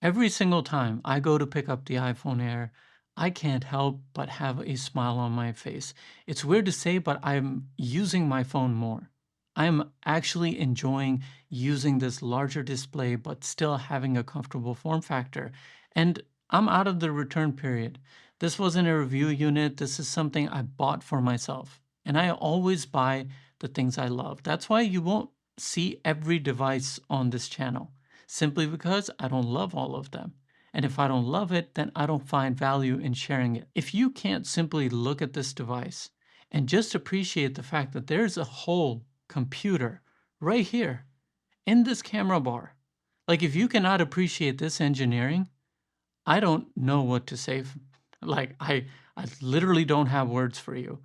Every single time I go to pick up the iPhone Air, I can't help but have a smile on my face. It's weird to say, but I'm using my phone more. I'm actually enjoying using this larger display, but still having a comfortable form factor. And I'm out of the return period. This wasn't a review unit. This is something I bought for myself. And I always buy the things I love. That's why you won't see every device on this channel simply because I don't love all of them. And if I don't love it, then I don't find value in sharing it. If you can't simply look at this device and just appreciate the fact that there's a whole computer right here in this camera bar, like if you cannot appreciate this engineering, I don't know what to say. Like I literally don't have words for you.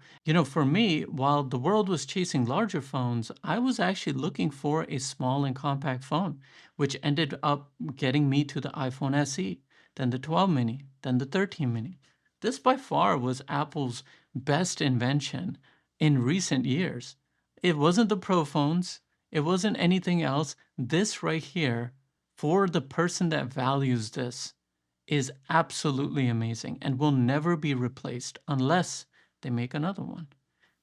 For me, while the world was chasing larger phones, I was actually looking for a small and compact phone, which ended up getting me to the iPhone SE, then the 12 mini, then the 13 mini. This by far was Apple's best invention in recent years. It wasn't the Pro phones, it wasn't anything else. This right here, for the person that values this, is absolutely amazing and will never be replaced unless they make another one.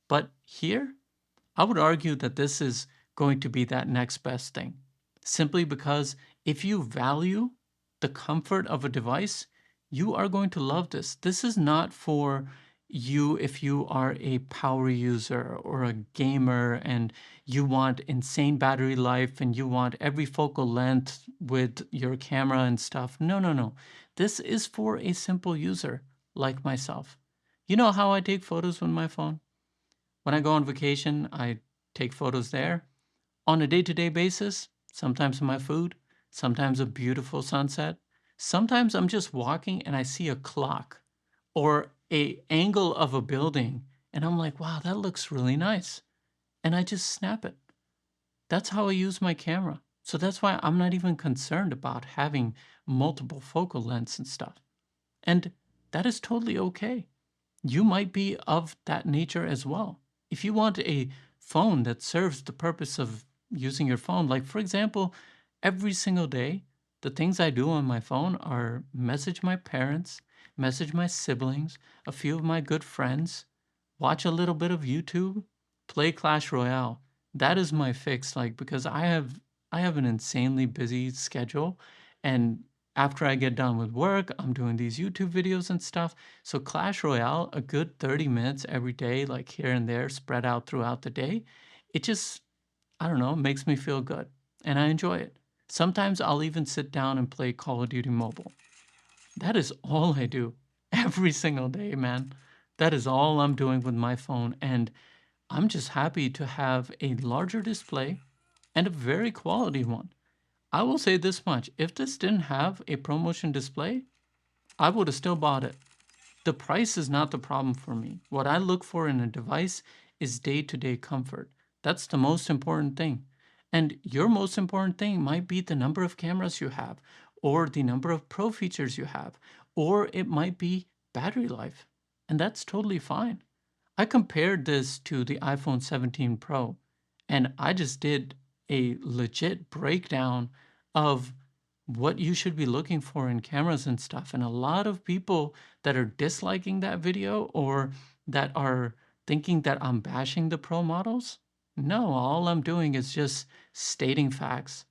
But here, I would argue that this is going to be that next best thing, simply because if you value the comfort of a device, you are going to love this. This is not for you if you are a power user or a gamer and you want insane battery life and you want every focal length with your camera and stuff. No, no, no. This is for a simple user like myself. You know how I take photos with my phone? When I go on vacation, I take photos there. On a day-to-day basis, sometimes of my food, sometimes a beautiful sunset. Sometimes I'm just walking and I see a clock or a angle of a building and I'm like, wow, that looks really nice. And I just snap it. That's how I use my camera. So that's why I'm not even concerned about having multiple focal lengths and stuff. And that is totally okay. You might be of that nature as well. If you want a phone that serves the purpose of using your phone, like for example, every single day, the things I do on my phone are message my parents, message my siblings, a few of my good friends, watch a little bit of YouTube, play Clash Royale. That is my fix, like because I have an insanely busy schedule, and after I get done with work, I'm doing these YouTube videos and stuff. So Clash Royale, a good 30 minutes every day, like here and there, spread out throughout the day, it just, I don't know, makes me feel good and I enjoy it. Sometimes I'll even sit down and play Call of Duty Mobile. That is all I do every single day, man. That is all I'm doing with my phone. And I'm just happy to have a larger display and a very quality one. I will say this much, if this didn't have a ProMotion display, I would have still bought it. The price is not the problem for me. What I look for in a device is day-to-day comfort. That's the most important thing. And your most important thing might be the number of cameras you have, or the number of pro features you have, or it might be battery life. And that's totally fine. I compared this to the iPhone 17 Pro, and I just did a legit breakdown of what you should be looking for in cameras and stuff. And a lot of people that are disliking that video or that are thinking that I'm bashing the Pro models, no, all I'm doing is just stating facts,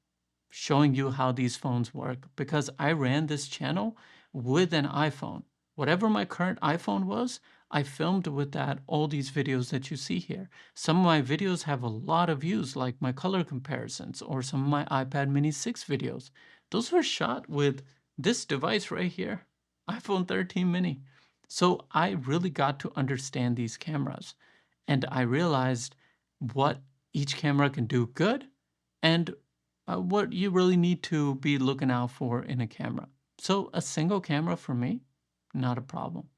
showing you how these phones work because I ran this channel with an iPhone. Whatever my current iPhone was, I filmed with that all these videos that you see here. Some of my videos have a lot of views, like my color comparisons or some of my iPad mini 6 videos. Those were shot with this device right here, iPhone 13 mini. So I really got to understand these cameras and I realized what each camera can do good and what you really need to be looking out for in a camera. So a single camera for me, not a problem.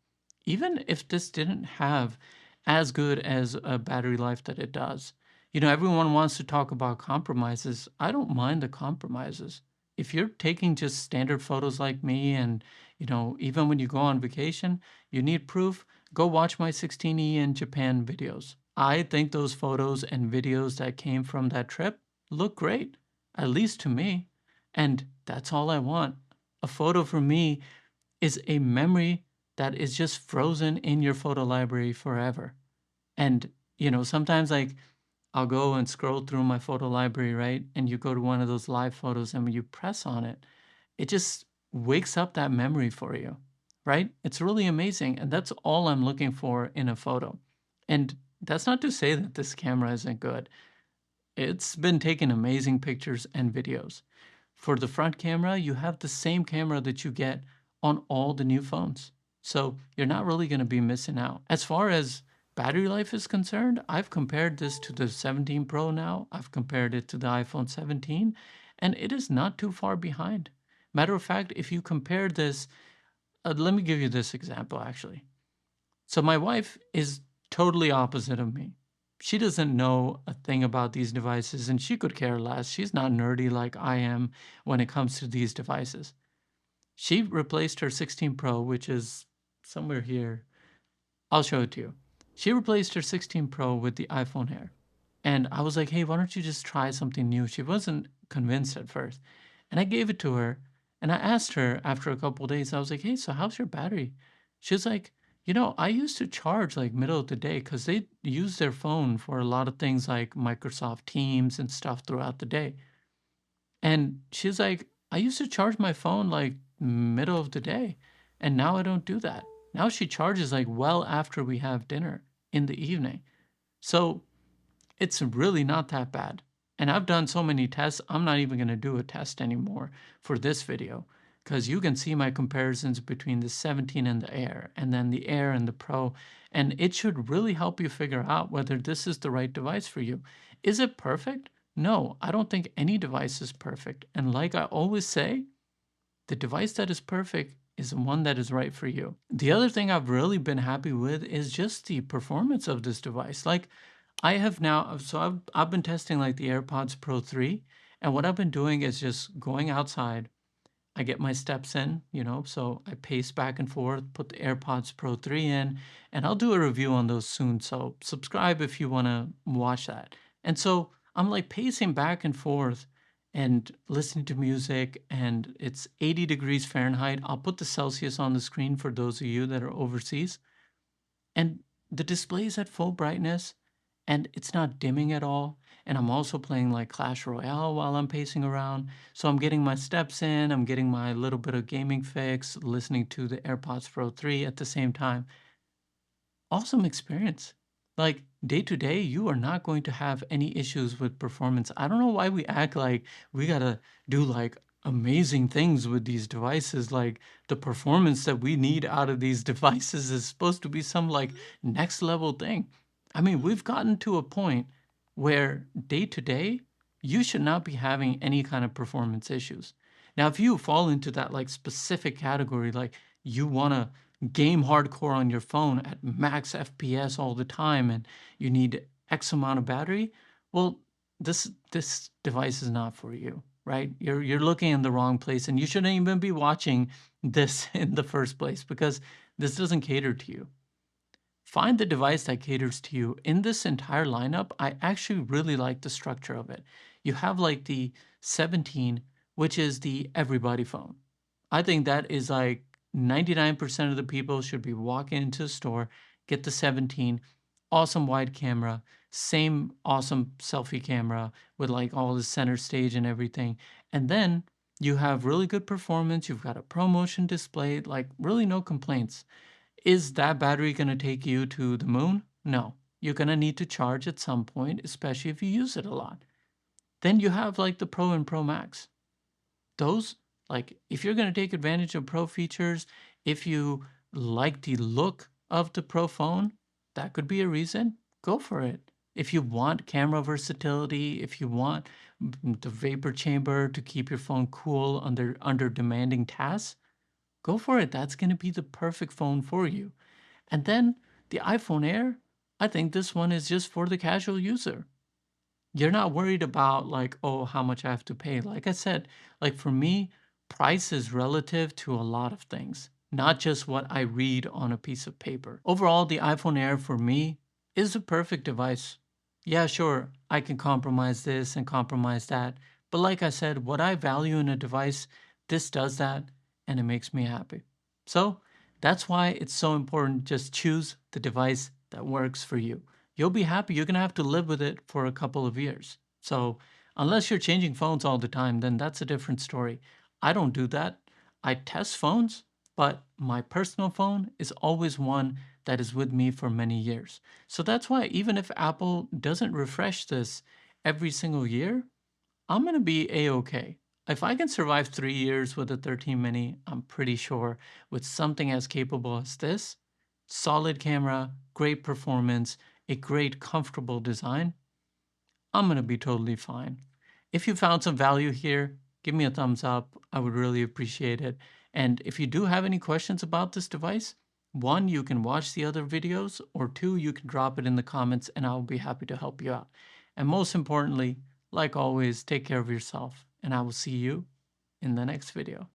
Even if this didn't have as good as a battery life that it does. Everyone wants to talk about compromises. I don't mind the compromises. If you're taking just standard photos like me and, even when you go on vacation, you need proof, go watch my 16E in Japan videos. I think those photos and videos that came from that trip look great, at least to me. And that's all I want. A photo for me is a memory that is just frozen in your photo library forever. And, sometimes like I'll go and scroll through my photo library, right? And you go to one of those live photos, and when you press on it, it just wakes up that memory for you, right? It's really amazing. And that's all I'm looking for in a photo. And that's not to say that this camera isn't good. It's been taking amazing pictures and videos. For the front camera, you have the same camera that you get on all the new phones. So you're not really going to be missing out. As far as battery life is concerned, I've compared this to the 17 Pro now. I've compared it to the iPhone 17, and it is not too far behind. Matter of fact, if you compare this, let me give you this example actually. So my wife is totally opposite of me. She doesn't know a thing about these devices, and she could care less. She's not nerdy like I am when it comes to these devices. She replaced her 16 Pro, which is somewhere here. I'll show it to you. She replaced her 16 Pro with the iPhone Air. And I was like, hey, why don't you just try something new? She wasn't convinced at first. And I gave it to her. And I asked her after a couple days, I was like, hey, so how's your battery? She was like, I used to charge like middle of the day because they use their phone for a lot of things like Microsoft Teams and stuff throughout the day. And she's like, I used to charge my phone like middle of the day, and now I don't do that. Now she charges like well after we have dinner in the evening. So it's really not that bad. And I've done so many tests, I'm not even going to do a test anymore for this video because you can see my comparisons between the 17 and the Air, and then the Air and the Pro, and it should really help you figure out whether this is the right device for you. Is it perfect? No, I don't think any device is perfect. And like I always say, the device that is perfect is the one that is right for you. The other thing I've really been happy with is just the performance of this device. Like I have now, so I've been testing like the AirPods Pro 3, and what I've been doing is just going outside. I get my steps in, so I pace back and forth, put the AirPods Pro 3 in, and I'll do a review on those soon. So subscribe if you want to watch that. And so I'm like pacing back and forth and listening to music, and it's 80 degrees Fahrenheit. I'll put the Celsius on the screen for those of you that are overseas. And the display is at full brightness, and it's not dimming at all. And I'm also playing like Clash Royale while I'm pacing around. So I'm getting my steps in, I'm getting my little bit of gaming fix, listening to the AirPods Pro 3 at the same time. Awesome experience. Like day to day, you are not going to have any issues with performance. I don't know why we act like we gotta do like amazing things with these devices. Like the performance that we need out of these devices is supposed to be some like next level thing. I mean, we've gotten to a point where day to day, you should not be having any kind of performance issues. Now, if you fall into that like specific category, like you wanna game hardcore on your phone at max FPS all the time and you need X amount of battery, well, this device is not for you, right? You're looking in the wrong place, and you shouldn't even be watching this in the first place because this doesn't cater to you. Find the device that caters to you. In this entire lineup, I actually really like the structure of it. You have like the 17, which is the everybody phone. I think that is like 99% of the people should be walking into the store, get the 17, awesome wide camera, same awesome selfie camera with like all the center stage and everything. And then you have really good performance. You've got a ProMotion display, like really no complaints. Is that battery going to take you to the moon? No. You're going to need to charge at some point, especially if you use it a lot. Then you have like the Pro and Pro Max. Those, like, if you're going to take advantage of Pro features, if you like the look of the Pro phone, that could be a reason. Go for it. If you want camera versatility, if you want the vapor chamber to keep your phone cool under demanding tasks, go for it. That's going to be the perfect phone for you. And then the iPhone Air, I think this one is just for the casual user. You're not worried about like, oh, how much I have to pay. Like I said, like for me, price is relative to a lot of things, not just what I read on a piece of paper. Overall, the iPhone Air for me is a perfect device. Yeah, sure, I can compromise this and compromise that. But like I said, what I value in a device, this does that. and it makes me happy. So that's why it's so important. Just choose the device that works for you. You'll be happy. You're going to have to live with it for a couple of years. So unless you're changing phones all the time, then that's a different story. I don't do that. I test phones, but my personal phone is always one that is with me for many years. So that's why even if Apple doesn't refresh this every single year, I'm gonna be a-okay. If I can survive 3 years with a 13 mini, I'm pretty sure with something as capable as this, solid camera, great performance, a great comfortable design, I'm gonna be totally fine. If you found some value here, give me a thumbs up. I would really appreciate it. And if you do have any questions about this device, one, you can watch the other videos, or two, you can drop it in the comments and I'll be happy to help you out. And most importantly, like always, take care of yourself, and I will see you in the next video.